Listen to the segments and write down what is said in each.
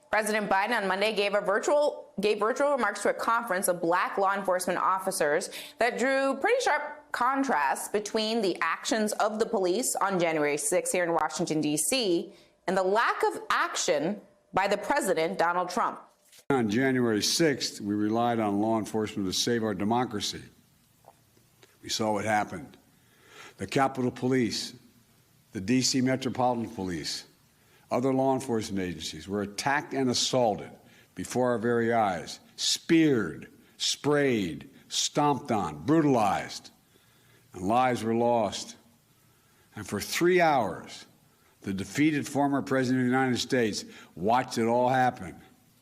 President Biden on Monday gave virtual remarks to a conference of black law enforcement officers that drew pretty sharp contrasts between the actions of the police on January 6th here in Washington, D.C., and the lack of action by the president, Donald Trump. On January 6th, we relied on law enforcement to save our democracy. We saw what happened. The Capitol Police, the D.C. Metropolitan Police, other law enforcement agencies were attacked and assaulted before our very eyes, speared, sprayed, stomped on, brutalized, and lives were lost. And for 3 hours, the defeated former president of the United States watched it all happen.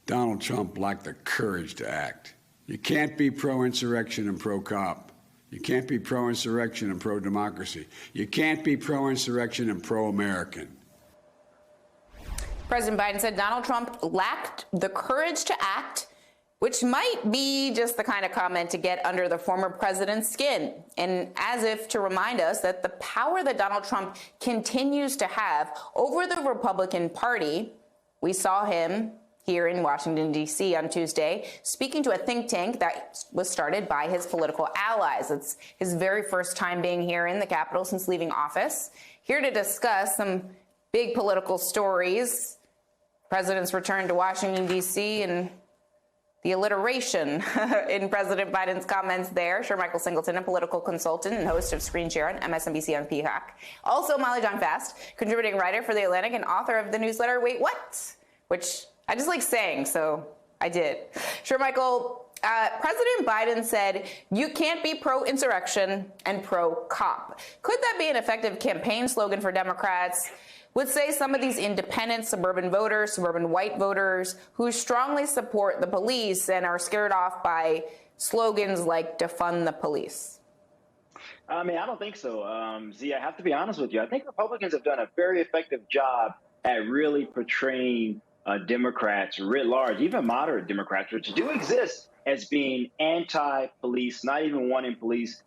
Donald Trump lacked the courage to act. You can't be pro-insurrection and pro-cop. You can't be pro-insurrection and pro-democracy. You can't be pro-insurrection and pro-American. President Biden said Donald Trump lacked the courage to act, which might be just the kind of comment to get under the former president's skin, and as if to remind us that the power that Donald Trump continues to have over the Republican Party. We saw him here in Washington, D.C. on Tuesday, speaking to a think tank that was started by his political allies. It's his very first time being here in the Capitol since leaving office. Here to discuss some big political stories, President's return to Washington, D.C., and the alliteration in President Biden's comments there. Michael Singleton, a political consultant and host of Screen Share on MSNBC on Peacock. Also, Molly Jong-Fast, contributing writer for The Atlantic and author of the newsletter Wait What?, which I just like saying, so I did. Michael, President Biden said you can't be pro-insurrection and pro-cop. Could that be an effective campaign slogan for Democrats? Would say some of these independent suburban voters, suburban white voters who strongly support the police and are scared off by slogans like defund the police? I mean, I don't think so. Z, I have to be honest with you. I think Republicans have done a very effective job at really portraying Democrats writ large, even moderate Democrats, which do exist, as being anti-police, not even wanting police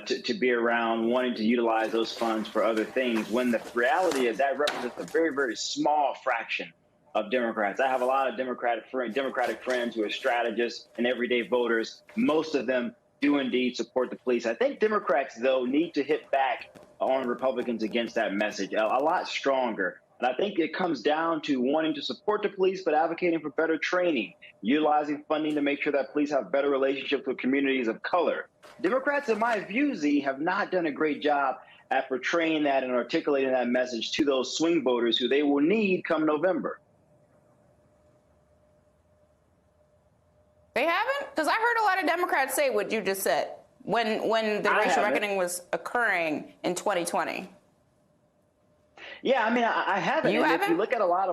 to be around, wanting to utilize those funds for other things, when the reality is that represents a very, very small fraction of Democrats. I have a lot of Democratic friends who are strategists and everyday voters. Most of them do indeed support the police. I think Democrats, though, need to hit back on Republicans against that message a lot stronger. And I think it comes down to wanting to support the police, but advocating for better training, utilizing funding to make sure that police have better relationships with communities of color. Democrats, in my view, Z, have not done a great job at portraying that and articulating that message to those swing voters who they will need come November. They haven't? Because I heard a lot of Democrats say what you just said when the racial reckoning was occurring in 2020. Yeah, I mean, I haven't. You haven't? If you look at a lot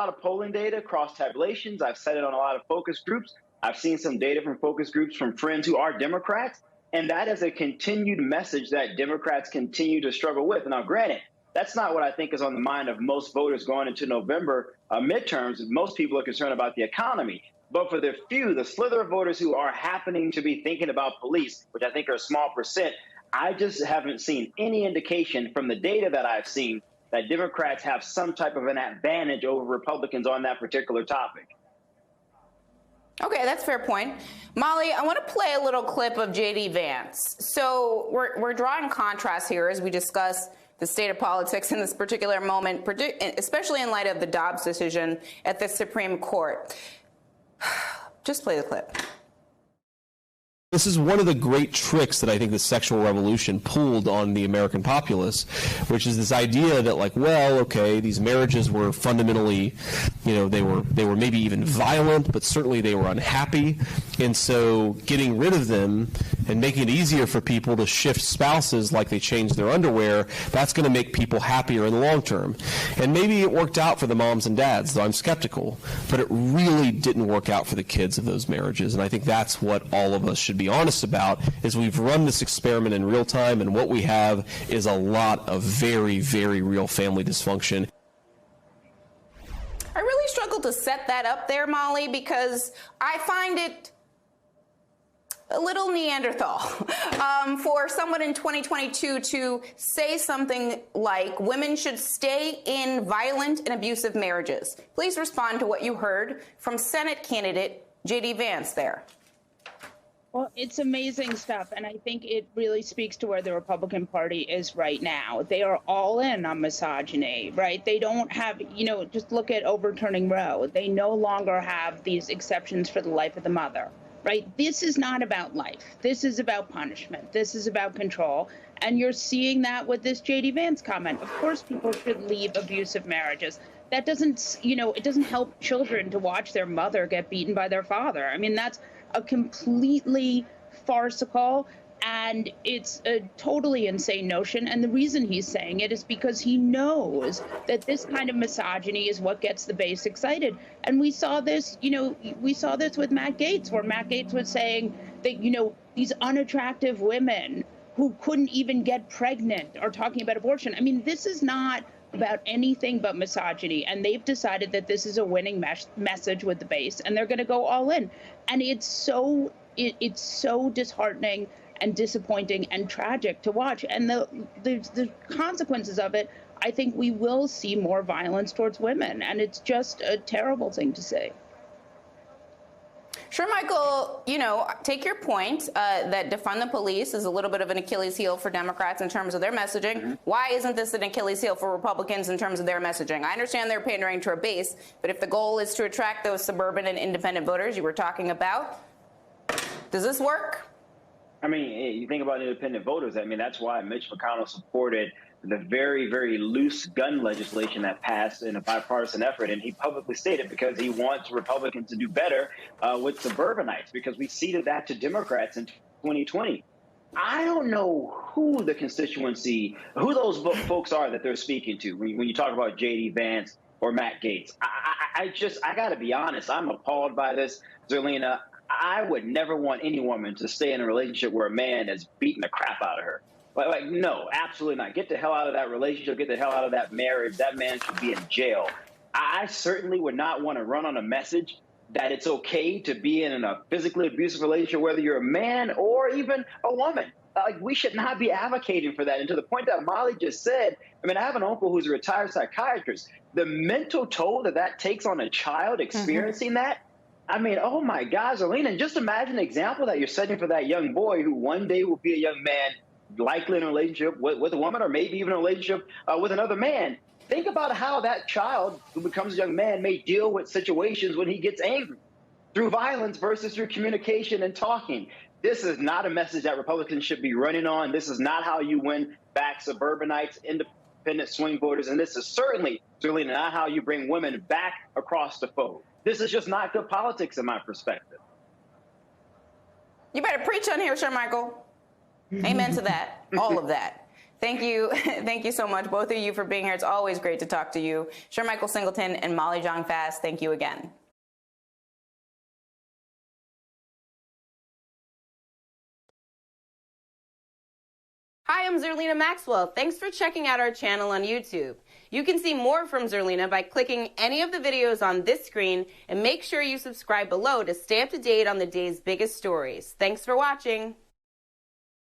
of polling data, cross tabulations, I've said it on a lot of focus groups. I've seen some data from focus groups from friends who are Democrats, and that is a continued message that Democrats continue to struggle with. Now, granted, that's not what I think is on the mind of most voters going into November midterms. Most people are concerned about the economy. But for the few, the slither of voters who are happening to be thinking about police, which I think are a small percent, I just haven't seen any indication from the data that I've seen that Democrats have some type of an advantage over Republicans on that particular topic. Okay, that's a fair point. Molly, I want to play a little clip of J.D. Vance. So we're drawing contrast here as we discuss the state of politics in this particular moment, especially in light of the Dobbs decision at the Supreme Court. Just play the clip. This is one of the great tricks that I think the sexual revolution pulled on the American populace, which is this idea that, like, well, okay, these marriages were fundamentally, they were maybe even violent, but certainly they were unhappy. And so getting rid of them and making it easier for people to shift spouses like they change their underwear, that's going to make people happier in the long term. And maybe it worked out for the moms and dads, though I'm skeptical, but it really didn't work out for the kids of those marriages. And I think that's what all of us should be honest about, is we've run this experiment in real time, and what we have is a lot of very, very real family dysfunction. I really struggle to set that up there, Molly, because I find it a little Neanderthal for someone in 2022 to say something like women should stay in violent and abusive marriages. Please respond to what you heard from Senate candidate J.D. Vance there. Well, it's amazing stuff, and I think it really speaks to where the Republican Party is right now. They are all in on misogyny, right? They don't have, just look at overturning Roe. They no longer have these exceptions for the life of the mother, right? This is not about life. This is about punishment. This is about control. And you're seeing that with this J.D. Vance comment. Of course, people should leave abusive marriages. That doesn't, it doesn't help children to watch their mother get beaten by their father. I mean, that's a completely farcical, and it's a totally insane notion. And the reason he's saying it is because he knows that this kind of misogyny is what gets the base excited. And we saw this, we saw this with Matt Gaetz, where Matt Gaetz was saying that, these unattractive women who couldn't even get pregnant are talking about abortion. I mean, this is not about anything but misogyny, and they've decided that this is a winning message with the base, and they're going to go all in. And it's so disheartening and disappointing and tragic to watch. And the consequences of it, I think we will see more violence towards women, and it's just a terrible thing to say. Sure, Michael, take your point that defund the police is a little bit of an Achilles heel for Democrats in terms of their messaging. Mm-hmm. Why isn't this an Achilles heel for Republicans in terms of their messaging? I understand they're pandering to a base, but if the goal is to attract those suburban and independent voters you were talking about, does this work? I mean, you think about independent voters. I mean, that's why Mitch McConnell supported the very, very loose gun legislation that passed in a bipartisan effort. And he publicly stated because he wants Republicans to do better with suburbanites, because we ceded that to Democrats in 2020. I don't know who the constituency, who those folks are that they're speaking to when you talk about J.D. Vance or Matt Gaetz. I got to be honest. I'm appalled by this, Zerlina. I would never want any woman to stay in a relationship where a man is beating the crap out of her. No, absolutely not. Get the hell out of that relationship. Get the hell out of that marriage. That man should be in jail. I certainly would not want to run on a message that it's okay to be in a physically abusive relationship, whether you're a man or even a woman. We should not be advocating for that. And to the point that Molly just said, I mean, I have an uncle who's a retired psychiatrist. The mental toll that takes on a child experiencing that, I mean, oh my God, Alina, just imagine the example that you're setting for that young boy who one day will be a young man, likely in a relationship with a woman, or maybe even a relationship with another man. Think about how that child who becomes a young man may deal with situations when he gets angry through violence versus through communication and talking. This is not a message that Republicans should be running on. This is not how you win back suburbanites, independent swing voters. And this is certainly not how you bring women back across the fold. This is just not good politics in my perspective. You better preach on here, Sir Michael. Amen to that. All of that. Thank you. Thank you so much, both of you, for being here. It's always great to talk to you. Sir Michael Singleton and Molly Jong-Fast, thank you again. Hi, I'm Zerlina Maxwell. Thanks for checking out our channel on YouTube. You can see more from Zerlina by clicking any of the videos on this screen, and make sure you subscribe below to stay up to date on the day's biggest stories. Thanks for watching.